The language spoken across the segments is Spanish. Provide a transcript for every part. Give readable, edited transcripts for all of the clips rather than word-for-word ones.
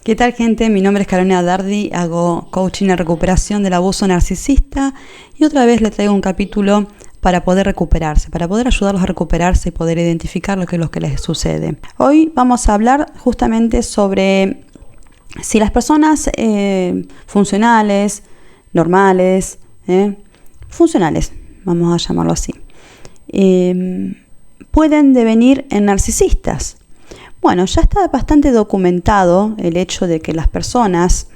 ¿Qué tal, gente? Mi nombre es Carolina Dardi, hago coaching en recuperación del abuso narcisista y otra vez les traigo un capítulo para poder recuperarse, para poder ayudarlos a recuperarse y poder identificar lo que es lo que les sucede. Hoy vamos a hablar justamente sobre si las personas funcionales, normales, funcionales, vamos a llamarlo así, pueden devenir en narcisistas. Bueno, ya está bastante documentado el hecho de que las personas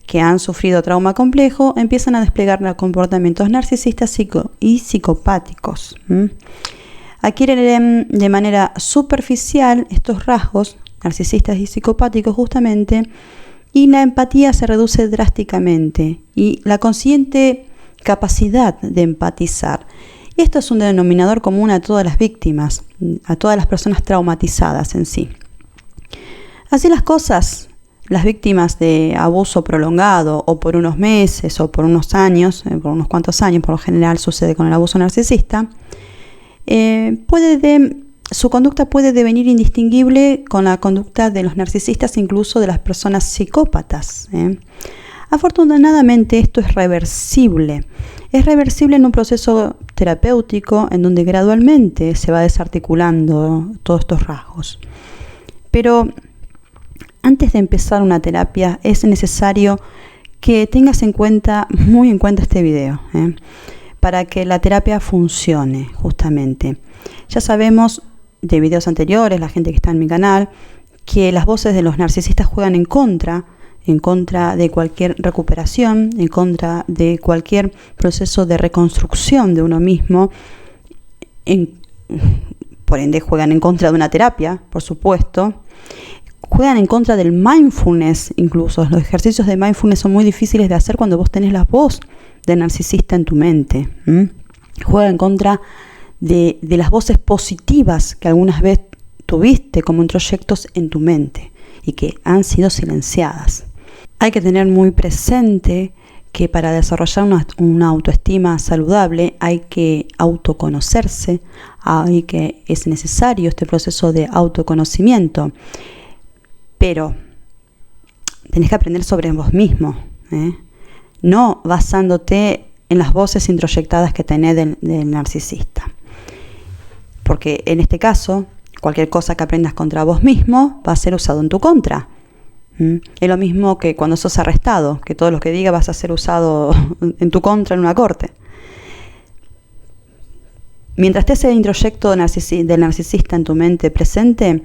que han sufrido trauma complejo empiezan a desplegar comportamientos narcisistas y psicopáticos. Adquieren de manera superficial estos rasgos narcisistas y psicopáticos justamente, y la empatía se reduce drásticamente y la consciente capacidad de empatizar. Esto es un denominador común a todas las víctimas, a todas las personas traumatizadas en sí. Así las cosas, las víctimas de abuso prolongado o por unos meses o por unos años, por unos cuantos años, por lo general sucede con el abuso narcisista, su conducta puede devenir indistinguible con la conducta de los narcisistas, incluso de las personas psicópatas. Afortunadamente esto es reversible. Es reversible en un proceso terapéutico en donde gradualmente se va desarticulando todos estos rasgos. Pero antes de empezar una terapia es necesario que tengas muy en cuenta este video, para que la terapia funcione justamente. Ya sabemos de videos anteriores, la gente que está en mi canal, que las voces de los narcisistas juegan en contra de cualquier recuperación, en contra de cualquier proceso de reconstrucción de uno mismo. Por ende, juegan en contra de una terapia, por supuesto. Juegan en contra del mindfulness, incluso. Los ejercicios de mindfulness son muy difíciles de hacer cuando vos tenés la voz del narcisista en tu mente. Juegan en contra de las voces positivas que algunas veces tuviste como introyectos en tu mente y que han sido silenciadas. Hay que tener muy presente que para desarrollar una autoestima saludable hay que autoconocerse, es necesario este proceso de autoconocimiento, pero tenés que aprender sobre vos mismo, no basándote en las voces introyectadas que tenés del narcisista, porque en este caso cualquier cosa que aprendas contra vos mismo va a ser usado en tu contra. Es lo mismo que cuando sos arrestado, que todo lo que digas vas a ser usado en tu contra en una corte. Mientras esté ese introyecto del narcisista en tu mente presente,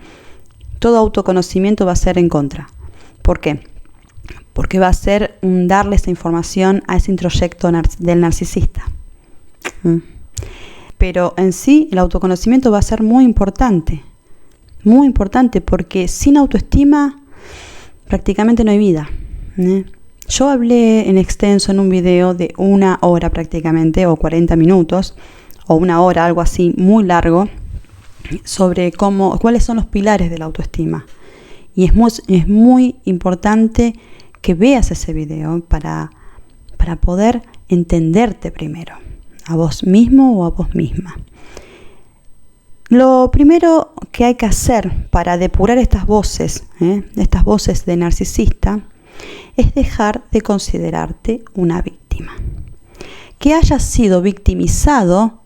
todo autoconocimiento va a ser en contra. ¿Por qué? Porque va a ser darle esa información a ese introyecto del narcisista. Pero en sí el autoconocimiento va a ser muy importante porque sin autoestima prácticamente no hay vida. Yo hablé en extenso en un video de 1 hora prácticamente, o 40 minutos, o 1 hora, algo así, muy largo, sobre cuáles son los pilares de la autoestima. Y es muy importante que veas ese video para poder entenderte primero, a vos mismo o a vos misma. Lo primero que hay que hacer para depurar estas voces de narcisista, es dejar de considerarte una víctima. Que hayas sido victimizado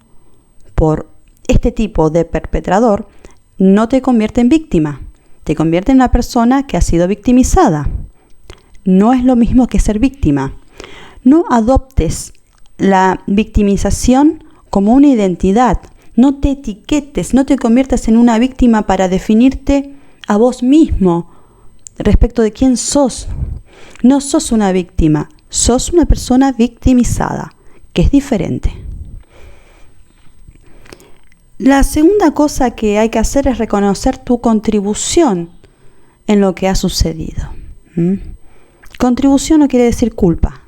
por este tipo de perpetrador no te convierte en víctima, te convierte en una persona que ha sido victimizada. No es lo mismo que ser víctima. No adoptes la victimización como una identidad. No te etiquetes, no te conviertas en una víctima para definirte a vos mismo respecto de quién sos. No sos una víctima, sos una persona victimizada, que es diferente. La segunda cosa que hay que hacer es reconocer tu contribución en lo que ha sucedido. Contribución no quiere decir culpa.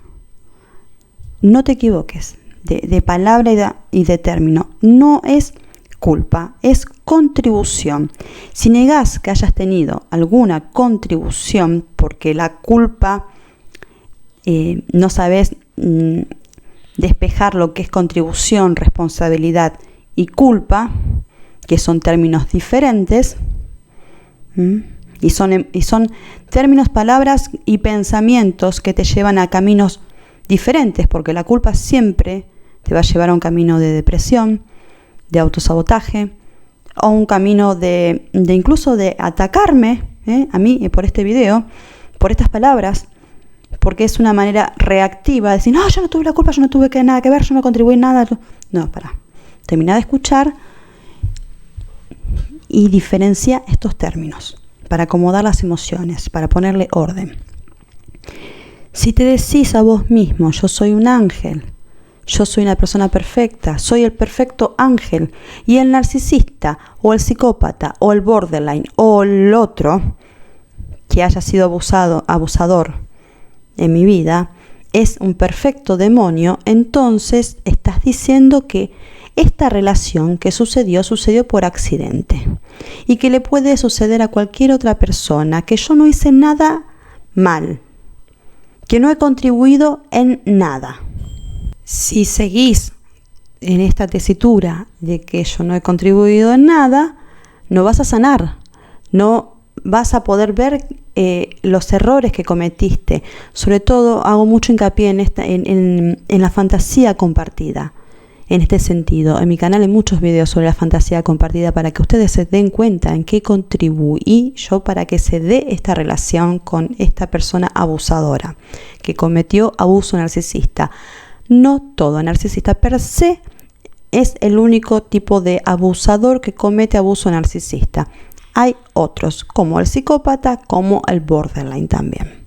No te equivoques. De palabra y de término. No es culpa, es contribución. Si negás que hayas tenido alguna contribución, porque la culpa no sabes despejar lo que es contribución, responsabilidad y culpa, que son términos diferentes, Y son términos, palabras y pensamientos que te llevan a caminos diferentes, porque la culpa siempre te va a llevar a un camino de depresión, de autosabotaje, o un camino de incluso de atacarme, a mí por este video, por estas palabras, porque es una manera reactiva de decir, no, yo no tuve la culpa, yo no tuve nada que ver, yo no contribuí en nada. No, termina de escuchar y diferencia estos términos para acomodar las emociones, para ponerle orden. Si te decís a vos mismo, yo soy un ángel, yo soy una persona perfecta, soy el perfecto ángel, y el narcisista o el psicópata o el borderline o el otro que haya sido abusador en mi vida es un perfecto demonio, entonces estás diciendo que esta relación que sucedió por accidente y que le puede suceder a cualquier otra persona, que yo no hice nada mal, que no he contribuido en nada. Si seguís en esta tesitura de que yo no he contribuido en nada, no vas a sanar, no vas a poder ver los errores que cometiste. Sobre todo hago mucho hincapié en la fantasía compartida. En este sentido, en mi canal hay muchos videos sobre la fantasía compartida para que ustedes se den cuenta en qué contribuí yo para que se dé esta relación con esta persona abusadora que cometió abuso narcisista. No todo narcisista per se es el único tipo de abusador que comete abuso narcisista. Hay otros, como el psicópata, como el borderline también.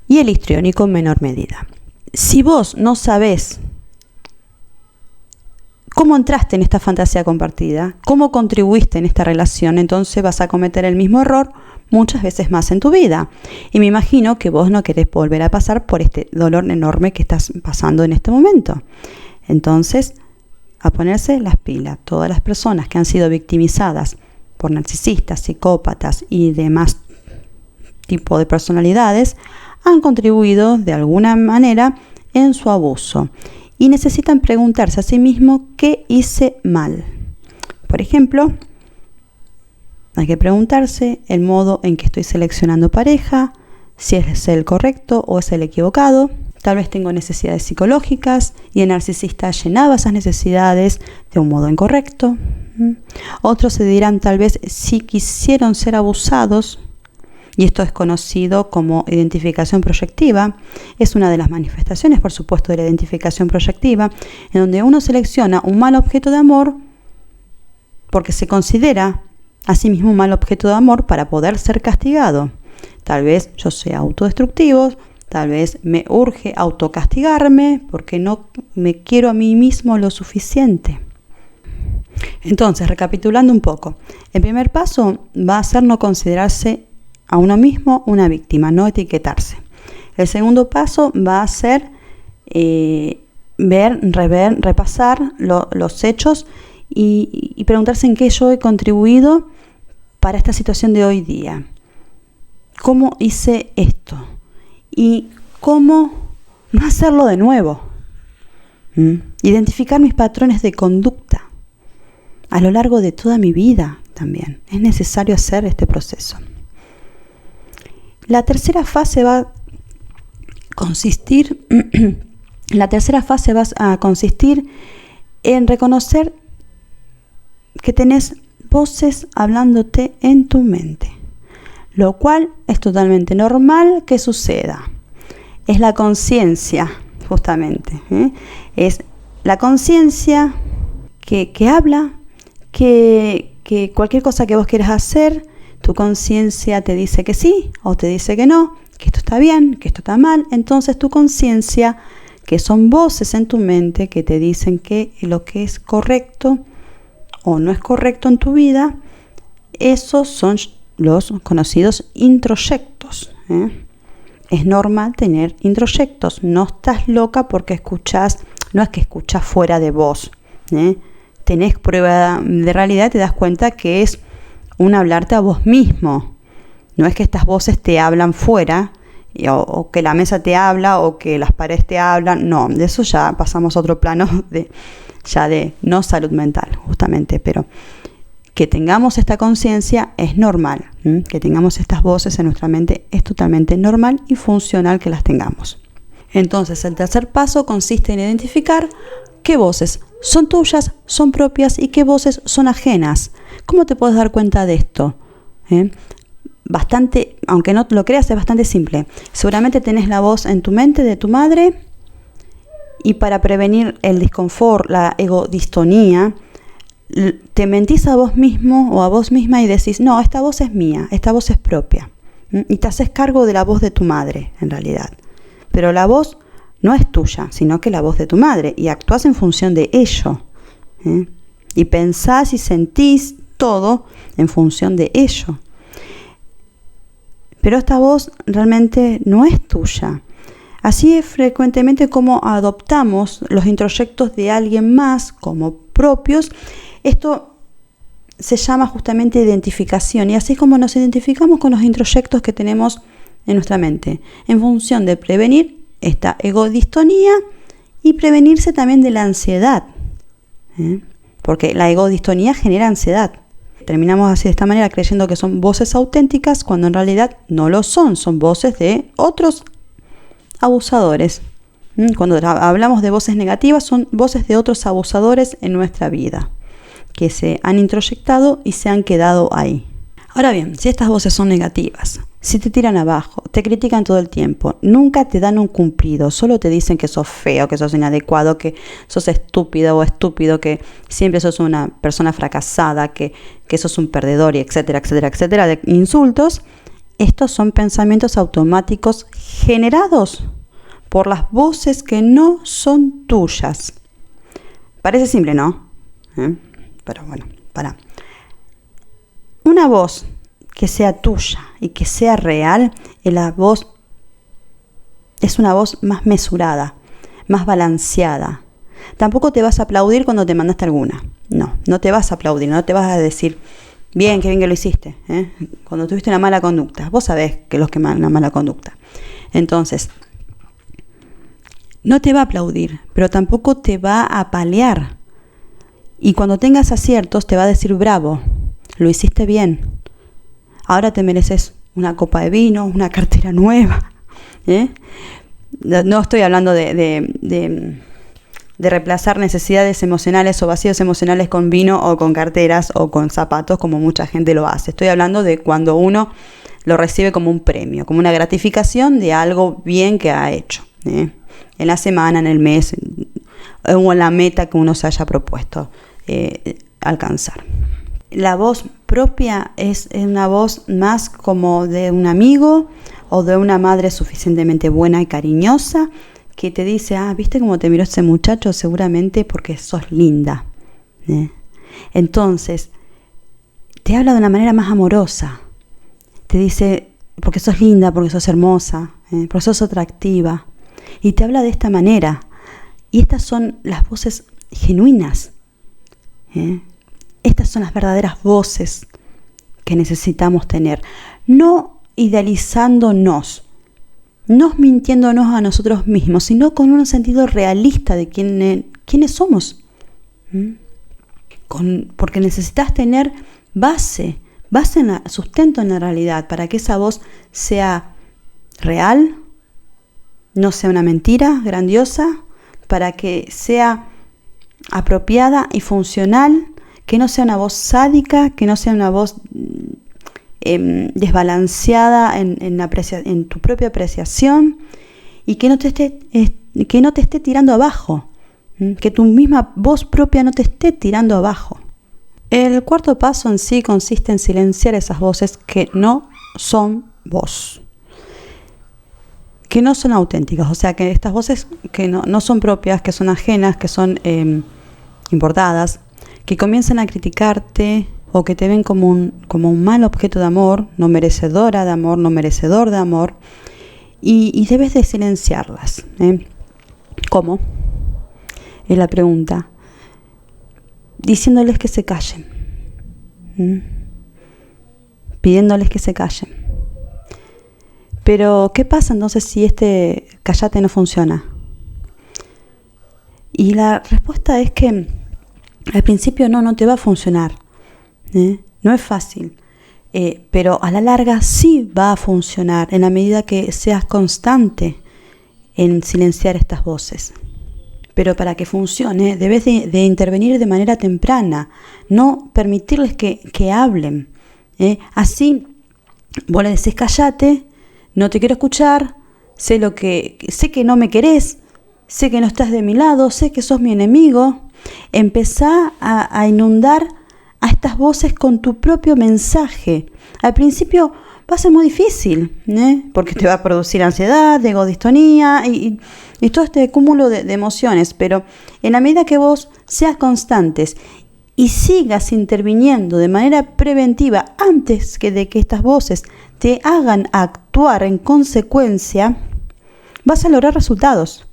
Y el histriónico en menor medida. Si vos no sabés cómo entraste en esta fantasía compartida, cómo contribuiste en esta relación, entonces vas a cometer el mismo error muchas veces más en tu vida. Y me imagino que vos no querés volver a pasar por este dolor enorme que estás pasando en este momento. Entonces, a ponerse las pilas. Todas las personas que han sido victimizadas por narcisistas, psicópatas y demás tipo de personalidades han contribuido de alguna manera en su abuso y necesitan preguntarse a sí mismos qué hice mal. Por ejemplo, hay que preguntarse el modo en que estoy seleccionando pareja, si es el correcto o es el equivocado. Tal vez tengo necesidades psicológicas y el narcisista llenaba esas necesidades de un modo incorrecto. Otros se dirán tal vez si quisieron ser abusados, y esto es conocido como identificación proyectiva. Es una de las manifestaciones, por supuesto, de la identificación proyectiva, en donde uno selecciona un mal objeto de amor porque se considera a sí mismo un mal objeto de amor para poder ser castigado. Tal vez yo sea autodestructivo, tal vez me urge autocastigarme porque no me quiero a mí mismo lo suficiente. Entonces, recapitulando un poco, el primer paso va a ser no considerarse a uno mismo una víctima, no etiquetarse. El segundo paso va a ser repasar los hechos y preguntarse en qué yo he contribuido para esta situación de hoy día. ¿Cómo hice esto? ¿Y cómo no hacerlo de nuevo? Identificar mis patrones de conducta a lo largo de toda mi vida también. Es necesario hacer este proceso. La tercera fase va a consistir en reconocer que tenés voces hablándote en tu mente, lo cual es totalmente normal que suceda. Es la conciencia, justamente. Es la conciencia que habla, que cualquier cosa que vos quieras hacer, tu conciencia te dice que sí o te dice que no, que esto está bien, que esto está mal. Entonces tu conciencia, que son voces en tu mente que te dicen que lo que es correcto o no es correcto en tu vida, esos son los conocidos introyectos. Es normal tener introyectos. No estás loca porque escuchás, no es que escuchás fuera de vos. Tenés prueba de realidad, te das cuenta que es un hablarte a vos mismo. No es que estas voces te hablan fuera, o que la mesa te habla, o que las paredes te hablan. No, de eso ya pasamos a otro plano de no salud mental, justamente. Pero que tengamos esta conciencia es normal. Que tengamos estas voces en nuestra mente es totalmente normal y funcional que las tengamos. Entonces, el tercer paso consiste en identificar qué voces son tuyas, son propias y qué voces son ajenas. ¿Cómo te puedes dar cuenta de esto? Bastante, aunque no lo creas, es bastante simple. Seguramente tenés la voz en tu mente de tu madre y para prevenir el disconfort, la egodistonía, te mentís a vos mismo o a vos misma y decís, no, esta voz es mía, esta voz es propia. Y te haces cargo de la voz de tu madre, en realidad. Pero la voz no es tuya, sino que la voz de tu madre, y actúas en función de ello. Y pensás y sentís todo en función de ello. Pero esta voz realmente no es tuya. Así es frecuentemente como adoptamos los introyectos de alguien más como propios. Esto se llama justamente identificación, y así es como nos identificamos con los introyectos que tenemos en nuestra mente, en función de prevenir esta egodistonía y prevenirse también de la ansiedad, porque la egodistonía genera ansiedad. Terminamos así de esta manera creyendo que son voces auténticas cuando en realidad no lo son, son voces de otros abusadores. Cuando hablamos de voces negativas son voces de otros abusadores en nuestra vida que se han introyectado y se han quedado ahí. Ahora bien, si estas voces son negativas, si te tiran abajo, te critican todo el tiempo, nunca te dan un cumplido, solo te dicen que sos feo, que sos inadecuado, que sos estúpido o estúpido, que siempre sos una persona fracasada, que sos un perdedor, y etcétera, etcétera, etcétera, de insultos, estos son pensamientos automáticos generados por las voces que no son tuyas. Parece simple, ¿no? Pero bueno, para. Una voz que sea tuya y que sea real, es una voz más mesurada, más balanceada. Tampoco te vas a aplaudir cuando te mandaste alguna. No te vas a aplaudir, no te vas a decir, bien, qué bien que lo hiciste, cuando tuviste una mala conducta. Vos sabés que los que mandan una mala conducta. Entonces, no te va a aplaudir, pero tampoco te va a apalear. Y cuando tengas aciertos te va a decir, bravo, lo hiciste bien. Ahora te mereces una copa de vino, una cartera nueva. No estoy hablando de reemplazar necesidades emocionales o vacíos emocionales con vino o con carteras o con zapatos, como mucha gente lo hace. Estoy hablando de cuando uno lo recibe como un premio, como una gratificación de algo bien que ha hecho, en la semana, en el mes, o en la meta que uno se haya propuesto alcanzar. La voz propia es una voz más como de un amigo o de una madre suficientemente buena y cariñosa que te dice, ¿viste cómo te miró ese muchacho? Seguramente porque sos linda. Entonces, te habla de una manera más amorosa. Te dice, porque sos linda, porque sos hermosa, porque sos atractiva. Y te habla de esta manera. Y estas son las voces genuinas. Estas son las verdaderas voces que necesitamos tener. No idealizándonos, no mintiéndonos a nosotros mismos, sino con un sentido realista de quiénes somos. Porque necesitas tener base sustento en la realidad para que esa voz sea real, no sea una mentira grandiosa, para que sea apropiada y funcional, que no sea una voz sádica, que no sea una voz desbalanceada en tu propia apreciación, y que no te esté tirando abajo, que tu misma voz propia no te esté tirando abajo. El cuarto paso en sí consiste en silenciar esas voces que no son vos, que no son auténticas, o sea, que estas voces que no son propias, que son ajenas, que son importadas, que comienzan a criticarte o que te ven como un mal objeto de amor, no merecedora de amor, no merecedor de amor, y debes de silenciarlas. ¿Cómo? Es la pregunta. Diciéndoles que se callen, pidiéndoles que se callen. Pero, ¿qué pasa entonces si este callate no funciona? Y la respuesta es que al principio no te va a funcionar. No es fácil, pero a la larga sí va a funcionar en la medida que seas constante en silenciar estas voces. Pero para que funcione debes de intervenir de manera temprana, no permitirles que hablen. Así vos le decís cállate, no te quiero escuchar, sé que no me querés, sé que no estás de mi lado, sé que sos mi enemigo. Empezá a inundar a estas voces con tu propio mensaje. Al principio va a ser muy difícil, porque te va a producir ansiedad, egodistonía y todo este cúmulo de emociones, pero en la medida que vos seas constantes y sigas interviniendo de manera preventiva antes de que estas voces te hagan actuar en consecuencia, vas a lograr resultados.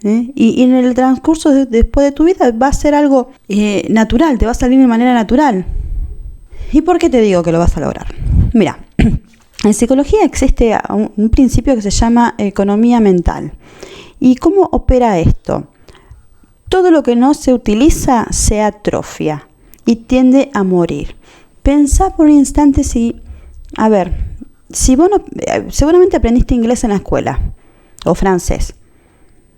Y en el transcurso después de tu vida va a ser algo natural, te va a salir de manera natural. ¿Y por qué te digo que lo vas a lograr? Mira, en psicología existe un principio que se llama economía mental. ¿Y cómo opera esto? Todo lo que no se utiliza se atrofia y tiende a morir. Pensá por un instante si vos seguramente aprendiste inglés en la escuela o francés.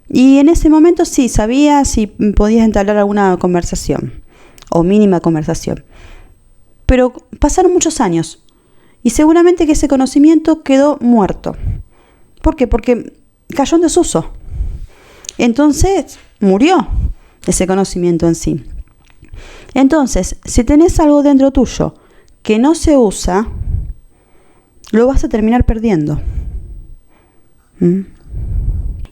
Y en ese momento sí, sabías si podías entablar alguna conversación o mínima conversación. Pero pasaron muchos años y seguramente que ese conocimiento quedó muerto. ¿Por qué? Porque cayó en desuso. Entonces murió ese conocimiento en sí. Entonces, si tenés algo dentro tuyo que no se usa, lo vas a terminar perdiendo.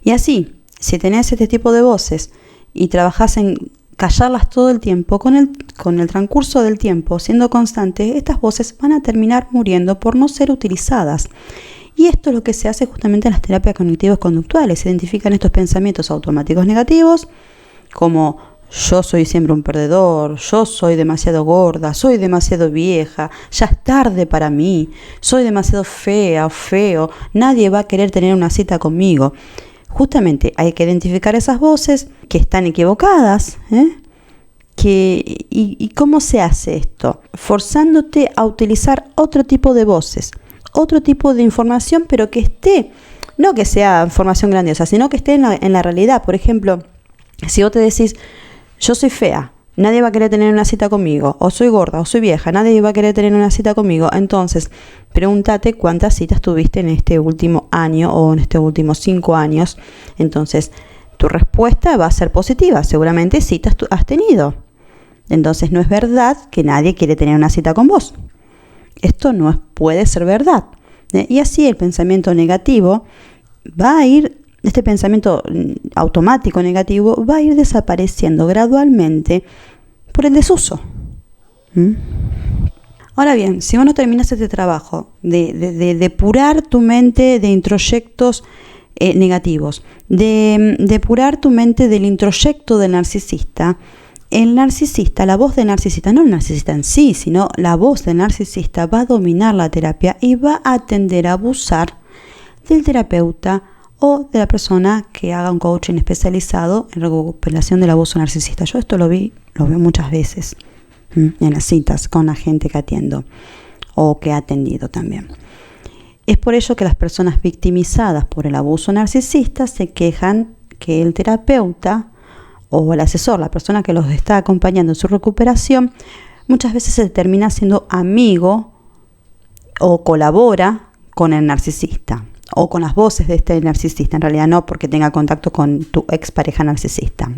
Y así, si tenés este tipo de voces y trabajás en callarlas todo el tiempo, con el transcurso del tiempo, siendo constante, estas voces van a terminar muriendo por no ser utilizadas. Y esto es lo que se hace justamente en las terapias cognitivas conductuales. Se identifican estos pensamientos automáticos negativos como yo soy siempre un perdedor, yo soy demasiado gorda, soy demasiado vieja, ya es tarde para mí, soy demasiado fea o feo, nadie va a querer tener una cita conmigo. Justamente hay que identificar esas voces que están equivocadas. ¿Y cómo se hace esto? Forzándote a utilizar otro tipo de voces, otro tipo de información, pero que esté, no que sea información grandiosa, sino que esté en la realidad. Por ejemplo, si vos te decís, yo soy fea, nadie va a querer tener una cita conmigo, o soy gorda, o soy vieja, nadie va a querer tener una cita conmigo, entonces pregúntate cuántas citas tuviste en este último año o en estos últimos 5 años. Entonces tu respuesta va a ser positiva, seguramente citas has tenido. Entonces no es verdad que nadie quiere tener una cita con vos. Esto no puede ser verdad. Y así el pensamiento negativo va a ir, este pensamiento automático negativo va a ir desapareciendo gradualmente por el desuso. Ahora bien, si vos no terminas este trabajo de depurar tu mente de introyectos negativos, de depurar tu mente del introyecto del narcisista, el narcisista, la voz del narcisista, no el narcisista en sí, sino la voz del narcisista va a dominar la terapia y va a tender a abusar del terapeuta o de la persona que haga un coaching especializado en recuperación del abuso narcisista. Yo esto lo veo muchas veces en las citas con la gente que atiendo o que he atendido también. Es por ello que las personas victimizadas por el abuso narcisista se quejan que el terapeuta o el asesor, la persona que los está acompañando en su recuperación, muchas veces se termina siendo amigo o colabora con el narcisista o con las voces de este narcisista. En realidad no porque tenga contacto con tu expareja narcisista.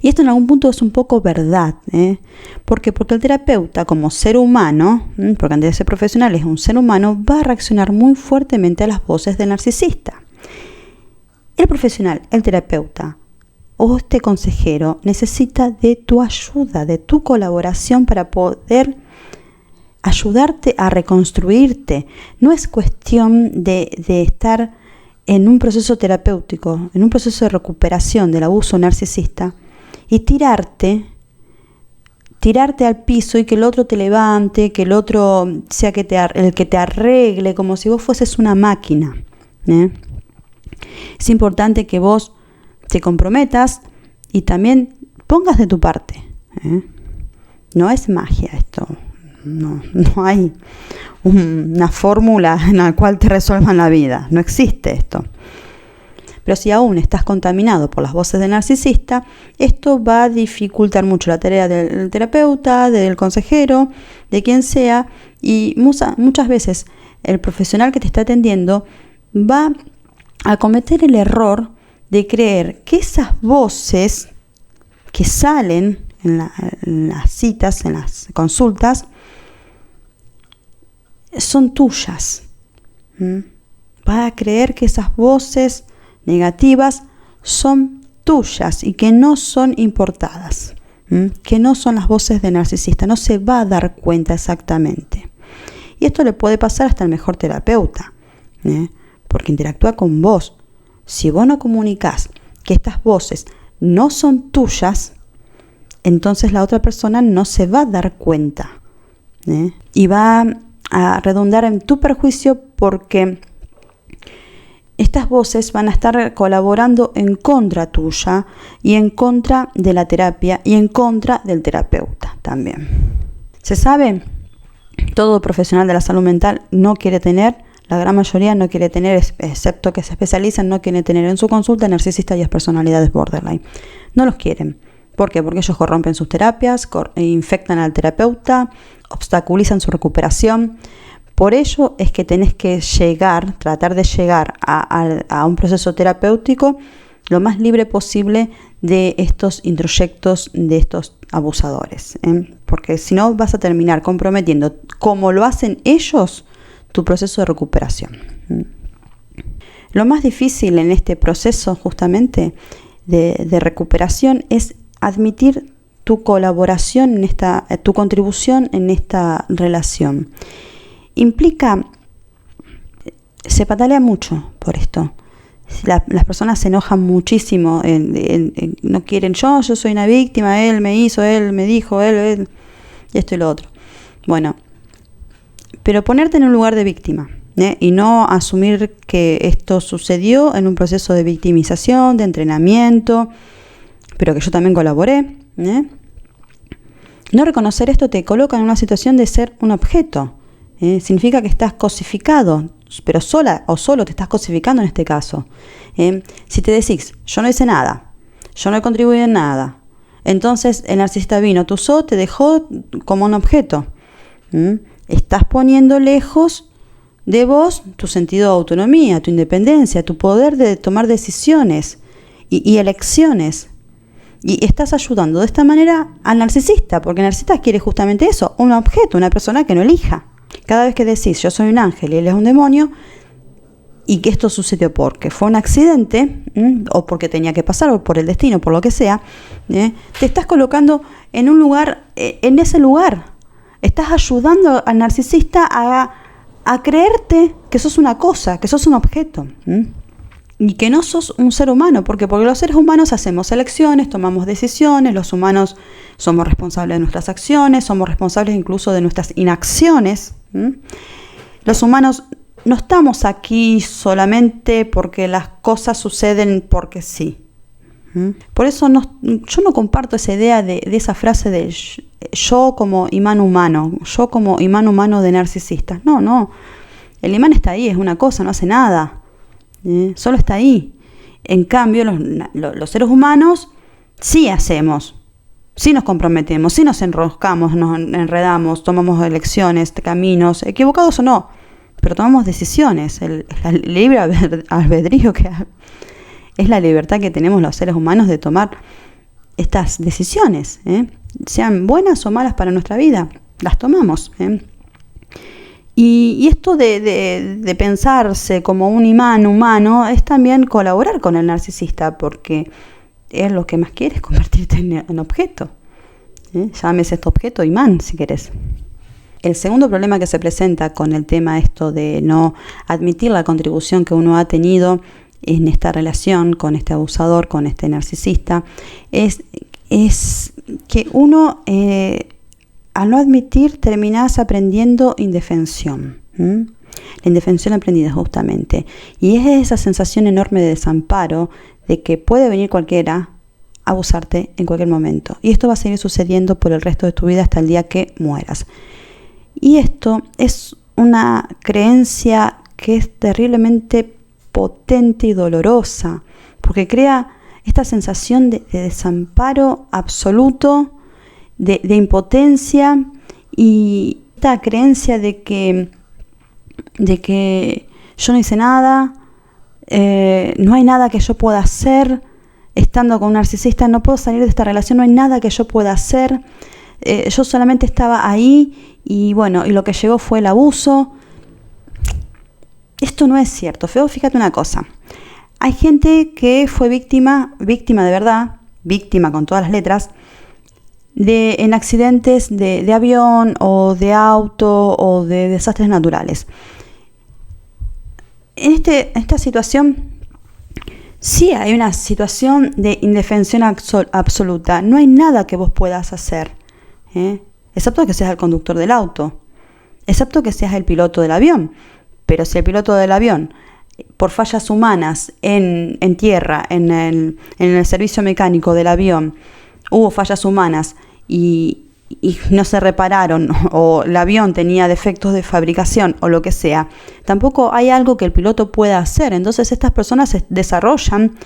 Y esto en algún punto es un poco verdad. ¿Por qué? Porque el terapeuta como ser humano, porque antes de ser profesional es un ser humano, va a reaccionar muy fuertemente a las voces del narcisista. El profesional, el terapeuta o este consejero necesita de tu ayuda, de tu colaboración para poder ayudarte a reconstruirte. No es cuestión de estar en un proceso terapéutico, en un proceso de recuperación del abuso narcisista y tirarte al piso y que el otro te levante, que el otro sea el que te arregle, como si vos fueses una máquina. Es importante que vos te comprometas y también pongas de tu parte. No es magia esto. No hay una fórmula en la cual te resuelvan la vida. No existe esto. Pero si aún estás contaminado por las voces del narcisista, esto va a dificultar mucho la tarea del terapeuta, del consejero, de quien sea, y muchas veces el profesional que te está atendiendo va a cometer el error de creer que esas voces que salen en las citas, en las consultas, son tuyas. Va a creer que esas voces negativas son tuyas y que no son importadas, que no son las voces del narcisista. No se va a dar cuenta exactamente. Y esto le puede pasar hasta al mejor terapeuta, porque interactúa con vos. Si vos no comunicás que estas voces no son tuyas, entonces la otra persona no se va a dar cuenta, y va a redundar en tu perjuicio, porque estas voces van a estar colaborando en contra tuya y en contra de la terapia y en contra del terapeuta también. Se sabe, todo profesional de la salud mental no quiere tener, la gran mayoría no quiere tener, excepto que se especializan, no quieren tener en su consulta narcisistas y personalidades borderline. No los quieren. ¿Por qué? Porque ellos corrompen sus terapias, infectan al terapeuta, obstaculizan su recuperación. Por ello es que tenés que tratar de llegar a un proceso terapéutico lo más libre posible de estos introyectos, de estos abusadores, porque si no vas a terminar comprometiendo, como lo hacen ellos, tu proceso de recuperación. Lo más difícil en este proceso justamente de recuperación es admitir tu colaboración tu contribución en esta relación. Implica, se patalea mucho por esto. Las personas se enojan muchísimo, no quieren, yo soy una víctima, él me hizo, él me dijo, él, y esto y lo otro. Bueno, pero ponerte en un lugar de víctima, y no asumir que esto sucedió en un proceso de victimización, de entrenamiento, pero que yo también colaboré. No reconocer esto te coloca en una situación de ser un objeto. Significa que estás cosificado, pero sola o solo te estás cosificando en este caso. Si te decís, yo no hice nada, yo no he contribuido en nada, entonces el narcisista vino, te usó, te dejó como un objeto. Estás poniendo lejos de vos tu sentido de autonomía, tu independencia, tu poder de tomar decisiones y elecciones. Y estás ayudando de esta manera al narcisista, porque el narcisista quiere justamente eso, un objeto, una persona que no elija. Cada vez que decís yo soy un ángel y él es un demonio, y que esto sucedió porque fue un accidente, o porque tenía que pasar, o por el destino, por lo que sea, te estás colocando en un lugar, en ese lugar. Estás ayudando al narcisista a creerte que sos una cosa, que sos un objeto. Y que no sos un ser humano. Porque los seres humanos hacemos elecciones, tomamos decisiones, los humanos somos responsables de nuestras acciones, somos responsables incluso de nuestras inacciones. Los humanos no estamos aquí solamente porque las cosas suceden porque sí. Por eso yo no comparto esa idea de esa frase de yo como imán humano, yo como imán humano de narcisistas. No. El imán está ahí, es una cosa, no hace nada. Solo está ahí. En cambio, los seres humanos sí hacemos, sí nos comprometemos, sí nos enroscamos, nos enredamos, tomamos elecciones, caminos, equivocados o no, pero tomamos decisiones. El libre albedrío que es la libertad que tenemos los seres humanos de tomar estas decisiones, sean buenas o malas para nuestra vida, las tomamos. Y esto de pensarse como un imán humano es también colaborar con el narcisista, porque es lo que más quiere, es convertirte en objeto. Llámese este objeto imán, si querés. El segundo problema que se presenta con el tema esto de no admitir la contribución que uno ha tenido en esta relación con este abusador, con este narcisista, es que uno... al no admitir, terminás aprendiendo indefensión. La indefensión aprendida justamente. Y es esa sensación enorme de desamparo, de que puede venir cualquiera abusarte en cualquier momento. Y esto va a seguir sucediendo por el resto de tu vida hasta el día que mueras. Y esto es una creencia que es terriblemente potente y dolorosa, porque crea esta sensación de desamparo absoluto, de impotencia, y esta creencia de que yo no hice nada, no hay nada que yo pueda hacer, estando con un narcisista no puedo salir de esta relación, no hay nada que yo pueda hacer, yo solamente estaba ahí y bueno, y lo que llegó fue el abuso. Esto no es cierto. Fíjate una cosa, hay gente que fue víctima de verdad, víctima con todas las letras, en accidentes de avión o de auto o de desastres naturales. En esta situación sí hay una situación de indefensión absoluta. No hay nada que vos puedas hacer, excepto que seas el conductor del auto, excepto que seas el piloto del avión. Pero si el piloto del avión, por fallas humanas en tierra, en el servicio mecánico del avión, hubo fallas humanas y no se repararon, o el avión tenía defectos de fabricación o lo que sea, tampoco hay algo que el piloto pueda hacer. Entonces estas personas desarrollan,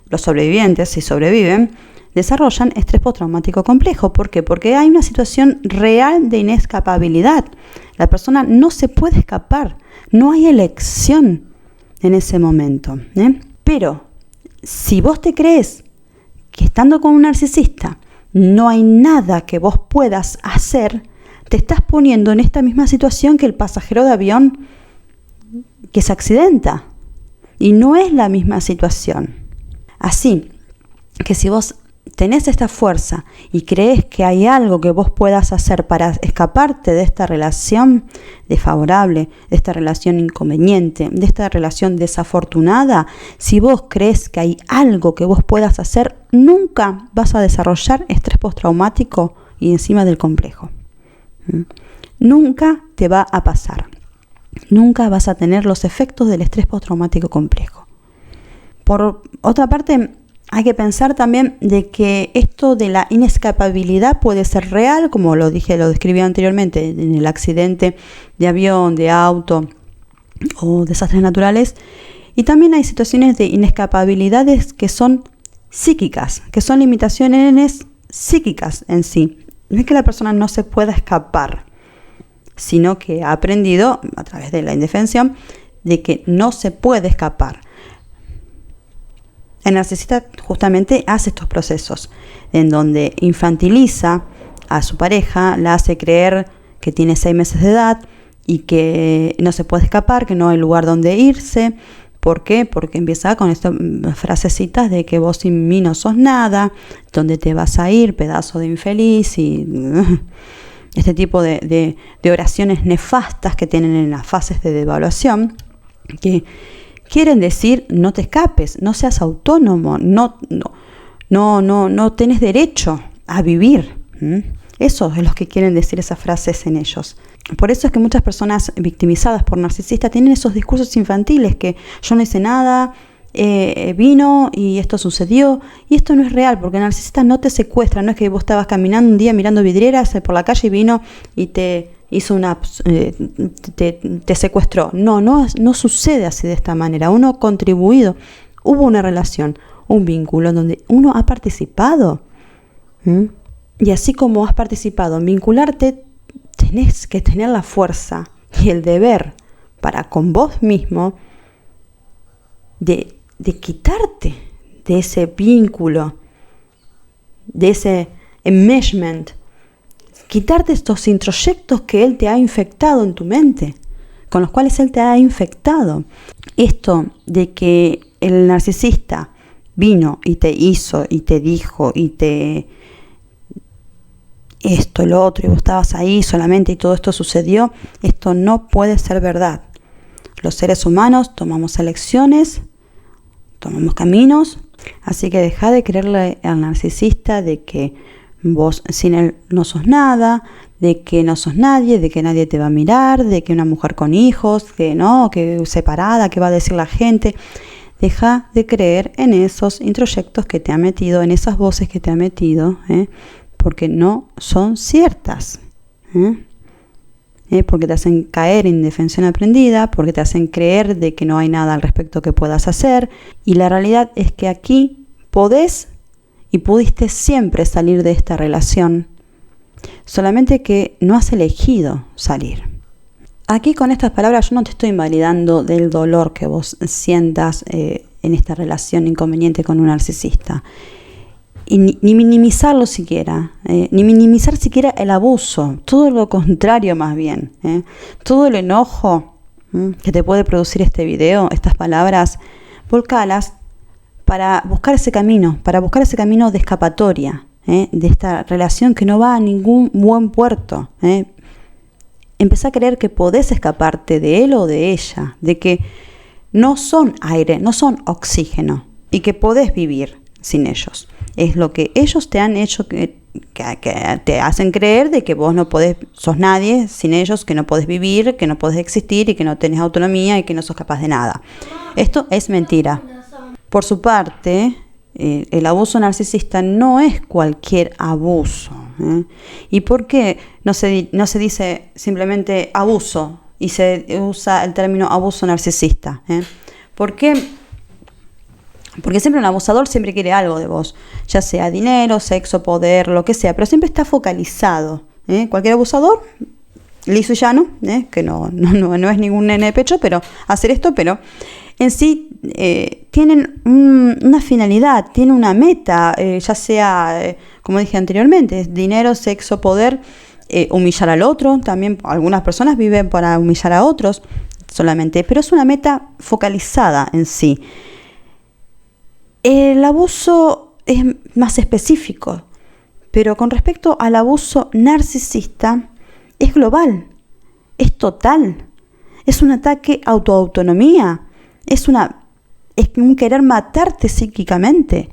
los sobrevivientes, si sobreviven, desarrollan estrés postraumático complejo. ¿Por qué? Porque hay una situación real de inescapabilidad. La persona no se puede escapar, no hay elección en ese momento, Pero si vos te crees que estando con un narcisista no hay nada que vos puedas hacer, te estás poniendo en esta misma situación que el pasajero de avión que se accidenta. Y no es la misma situación. Así que si vos tenés esta fuerza y crees que hay algo que vos puedas hacer para escaparte de esta relación desfavorable, de esta relación inconveniente, de esta relación desafortunada, si vos crees que hay algo que vos puedas hacer, nunca vas a desarrollar estrés postraumático y encima del complejo. Nunca te va a pasar. Nunca vas a tener los efectos del estrés postraumático complejo. Por otra parte, hay que pensar también de que esto de la inescapabilidad puede ser real, como lo describí anteriormente, en el accidente de avión, de auto o desastres naturales. Y también hay situaciones de inescapabilidades que son psíquicas, que son limitaciones psíquicas en sí. No es que la persona no se pueda escapar, sino que ha aprendido a través de la indefensión de que no se puede escapar. El narcisista justamente hace estos procesos en donde infantiliza a su pareja, la hace creer que tiene 6 meses de edad y que no se puede escapar, que no hay lugar donde irse. ¿Por qué? Porque empieza con estas frasecitas de que vos sin mí no sos nada, ¿dónde te vas a ir, pedazo de infeliz? Y este tipo de oraciones nefastas que tienen en las fases de devaluación, que quieren decir no te escapes, no seas autónomo, no tenés derecho a vivir. Eso es lo que quieren decir esas frases en ellos. Por eso es que muchas personas victimizadas por narcisistas tienen esos discursos infantiles que yo no hice nada, vino y esto sucedió. Y esto no es real, porque el narcisista no te secuestra. No es que vos estabas caminando un día mirando vidrieras por la calle y vino y te hizo te secuestró. No sucede así de esta manera. Uno ha contribuido, hubo una relación, un vínculo donde uno ha participado. Y así como has participado en vincularte, tenés que tener la fuerza y el deber para con vos mismo de quitarte de ese vínculo, de ese enmeshment, quitarte estos introyectos que él te ha infectado en tu mente, con los cuales él te ha infectado. Esto de que el narcisista vino y te hizo y te dijo y te esto, lo otro, y vos estabas ahí solamente y todo esto sucedió, esto no puede ser verdad. Los seres humanos tomamos elecciones, tomamos caminos, así que deja de creerle al narcisista de que vos sin él no sos nada, de que no sos nadie, de que nadie te va a mirar, de que una mujer con hijos, que no, que separada, que va a decir la gente. Deja de creer en esos introyectos que te ha metido, en esas voces que te ha metido, porque no son ciertas. Porque te hacen caer en indefensión aprendida, porque te hacen creer de que no hay nada al respecto que puedas hacer. Y la realidad es que aquí podés y pudiste siempre salir de esta relación, solamente que no has elegido salir. Aquí con estas palabras yo no te estoy invalidando del dolor que vos sientas en esta relación inconveniente con un narcisista. Y ni minimizarlo siquiera, ni minimizar siquiera el abuso, todo lo contrario más bien. Todo el enojo que te puede producir este video, estas palabras, volcalas para buscar ese camino de escapatoria, de esta relación que no va a ningún buen puerto. Empezá a creer que podés escaparte de él o de ella, de que no son aire, no son oxígeno y que podés vivir sin ellos. Es lo que ellos te han hecho que te hacen creer de que vos no podés, sos nadie sin ellos, que no podés vivir, que no podés existir y que no tenés autonomía y que no sos capaz de nada. Esto es mentira. Por su parte, el abuso narcisista no es cualquier abuso. ¿Y por qué no se dice simplemente abuso y se usa el término abuso narcisista? ¿Por qué? Porque siempre un abusador siempre quiere algo de vos, ya sea dinero, sexo, poder, lo que sea, pero siempre está focalizado. Cualquier abusador, liso y llano, que no es ningún nene de pecho, pero hacer esto, pero en sí tienen una finalidad, tienen una meta, ya sea, como dije anteriormente, dinero, sexo, poder, humillar al otro. También algunas personas viven para humillar a otros solamente, pero es una meta focalizada en sí. El abuso es más específico, pero con respecto al abuso narcisista es global, es total, es un ataque a tu autonomía, es un querer matarte psíquicamente,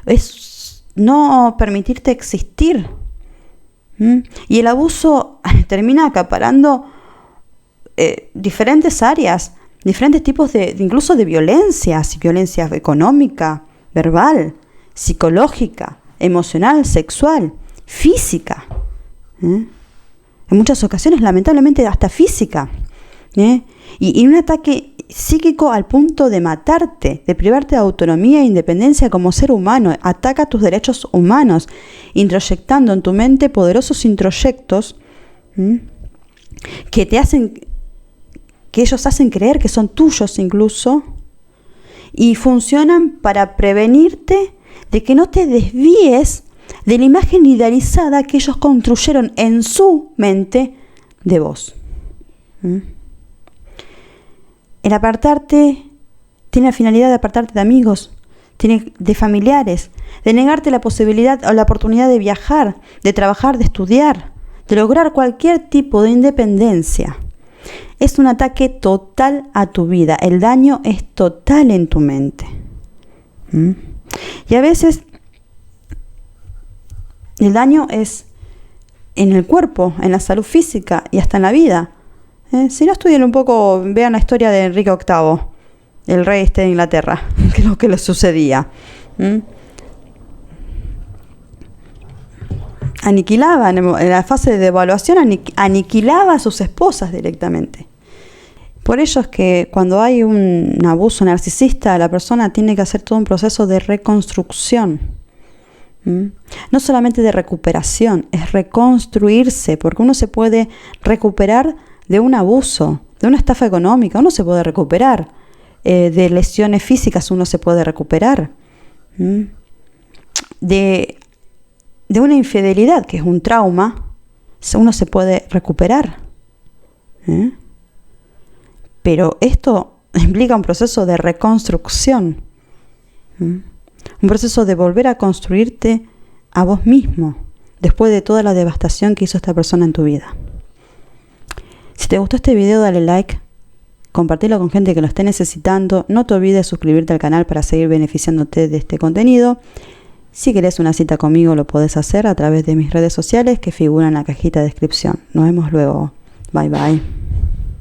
es no permitirte existir. Y el abuso termina acaparando diferentes áreas, diferentes tipos incluso de violencia económica, verbal, psicológica, emocional, sexual, física. En muchas ocasiones, lamentablemente, hasta física. Y un ataque psíquico al punto de matarte, de privarte de autonomía e independencia como ser humano. Ataca tus derechos humanos, introyectando en tu mente poderosos introyectos que ellos hacen creer que son tuyos incluso, y funcionan para prevenirte de que no te desvíes de la imagen idealizada que ellos construyeron en su mente de vos. El apartarte tiene la finalidad de apartarte de amigos, de familiares, de negarte la posibilidad o la oportunidad de viajar, de trabajar, de estudiar, de lograr cualquier tipo de independencia. Es un ataque total a tu vida. El daño es total en tu mente. Y a veces el daño es en el cuerpo, en la salud física y hasta en la vida. Si no, estudien un poco, vean la historia de Enrique VIII, el rey de Inglaterra, que es lo que le sucedía. Aniquilaba, en la fase de devaluación, aniquilaba a sus esposas directamente. Por ello es que cuando hay un abuso narcisista, la persona tiene que hacer todo un proceso de reconstrucción. No solamente de recuperación, es reconstruirse, porque uno se puede recuperar de un abuso, de una estafa económica, uno se puede recuperar, de lesiones físicas uno se puede recuperar, de una infidelidad, que es un trauma, uno se puede recuperar. Pero esto implica un proceso de reconstrucción, un proceso de volver a construirte a vos mismo, después de toda la devastación que hizo esta persona en tu vida. Si te gustó este video, dale like, compartilo con gente que lo esté necesitando. No te olvides de suscribirte al canal para seguir beneficiándote de este contenido. Si querés una cita conmigo, lo podés hacer a través de mis redes sociales que figuran en la cajita de descripción. Nos vemos luego. Bye bye.